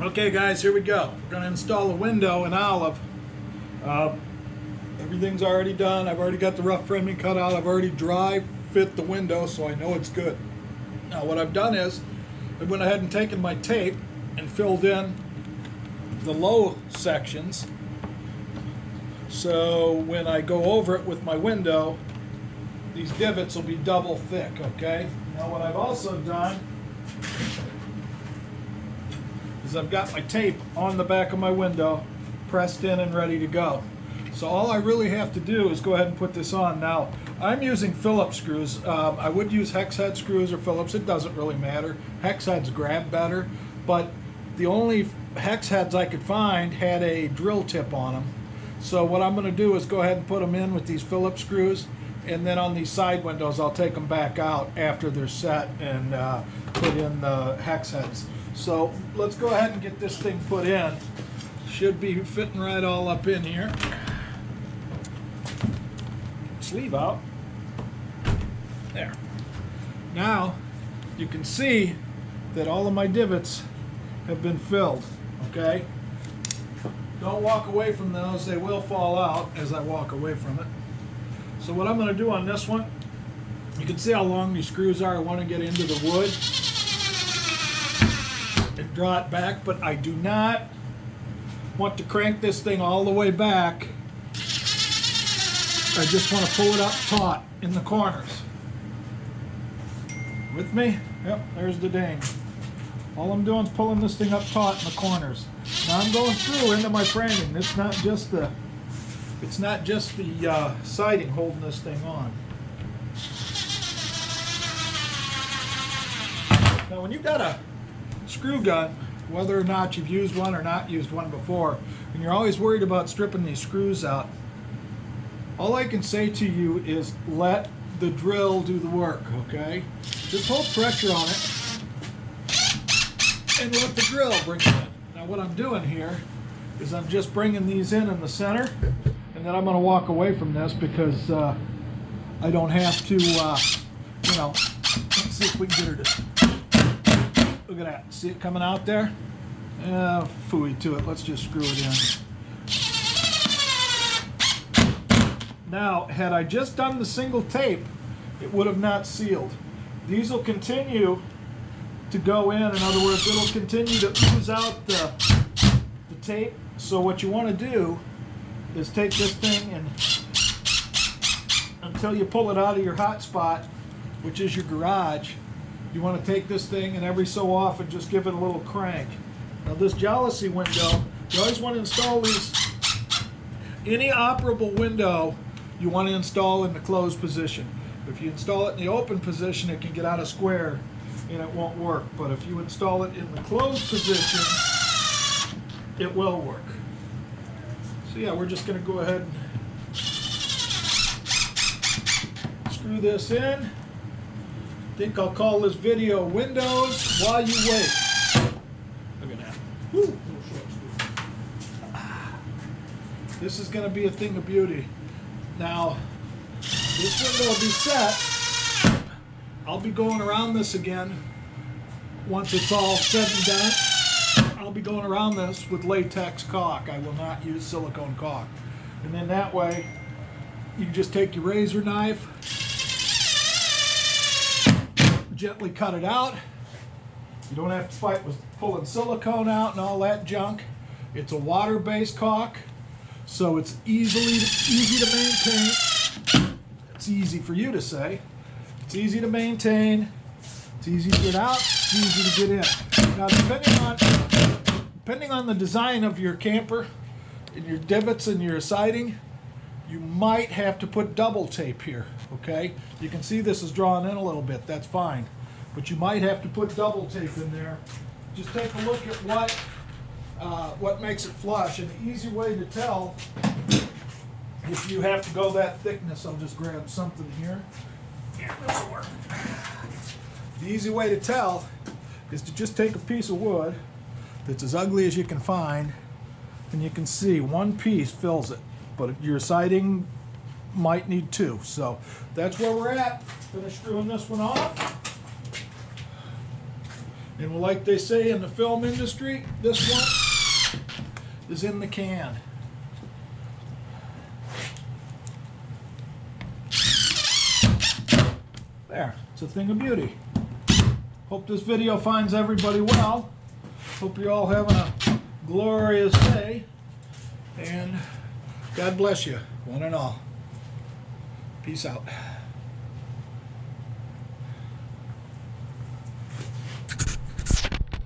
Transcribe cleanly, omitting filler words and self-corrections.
Okay guys, here we go. We're going to install a window in Olive. Everything's already done. I've already got the rough framing cut out. I've already dry fit the window, so I know it's good. Now what I've done is I went ahead and taken my tape and filled in the low sections, so when I go over it with my window, these divots will be double thick. Okay, now what I've also done is I've got my tape on the back of my window pressed in and ready to go. So all I really have to do is go ahead and put this on. Now I'm using Phillips screws. I would use hex head screws or Phillips, it doesn't really matter. Hex heads grab better, but the only hex heads I could find had a drill tip on them. So what I'm going to do is go ahead and put them in with these Phillips screws, and then on these side windows I'll take them back out after they're set and put in the hex heads. So let's go ahead and get this thing put in. Should be fitting right all up in here. Sleeve out. There. Now you can see that all of my divots have been filled. Okay? Don't walk away from those, they will fall out as I walk away from it. So what I'm going to do on this one, you can see how long these screws are. I want to get into the wood and draw it back, but I do not want to crank this thing all the way back. I just want to pull it up taut in the corners. With me? Yep, there's the ding. All I'm doing is pulling this thing up taut in the corners. Now I'm going through into my framing. It's not just the siding holding this thing on. Now when you've got a screw gun, whether or not you've used one or not used one before, and you're always worried about stripping these screws out, all I can say to you is let the drill do the work, okay? Just hold pressure on it and let the drill bring it in. Now what I'm doing here is I'm just bringing these in the center, and then I'm going to walk away from this because I don't have to, you know, let's see if we can get her to, look at that, see it coming out there? Phooey to it, let's just screw it in. Now, had I just done the single tape, it would have not sealed. These will continue to go in other words, it'll continue to ooze out the tape. So what you want to do is take this thing and until you pull it out of your hot spot, which is your garage, you want to take this thing and every so often just give it a little crank. Now this jealousy window, you always want to install these, any operable window you want to install in the closed position. If you install it in the open position, it can get out of square and it won't work. But if you install it in the closed position, it will work. So yeah, we're just going to go ahead and screw this in. I think I'll call this video Windows While You Wait. Look at that. Woo. This is going to be a thing of beauty. Now, this window will be set. I'll be going around this again once it's all said and done. I'll be going around this with latex caulk. I will not use silicone caulk. And then that way, you can just take your razor knife, gently cut it out. You don't have to fight with pulling silicone out and all that junk. It's a water-based caulk, so it's easy to maintain. It's easy for you to say. It's easy to maintain. It's easy to get out. It's easy to get in. Now, depending on the design of your camper and your divots and your siding, you might have to put double tape here. Okay, you can see this is drawn in a little bit. That's fine, but you might have to put double tape in there. Just take a look at what makes it flush. An easy way to tell if you have to go that thickness, I'll just grab something here. Yeah, this will work. The easy way to tell is to just take a piece of wood that's as ugly as you can find, and you can see one piece fills it, but your siding might need two. So that's where we're at. Finish screwing this one off. And like they say in the film industry, this one is in the can. There, it's a thing of beauty. Hope this video finds everybody well. Hope you're all having a glorious day. And God bless you, one and all. Peace out.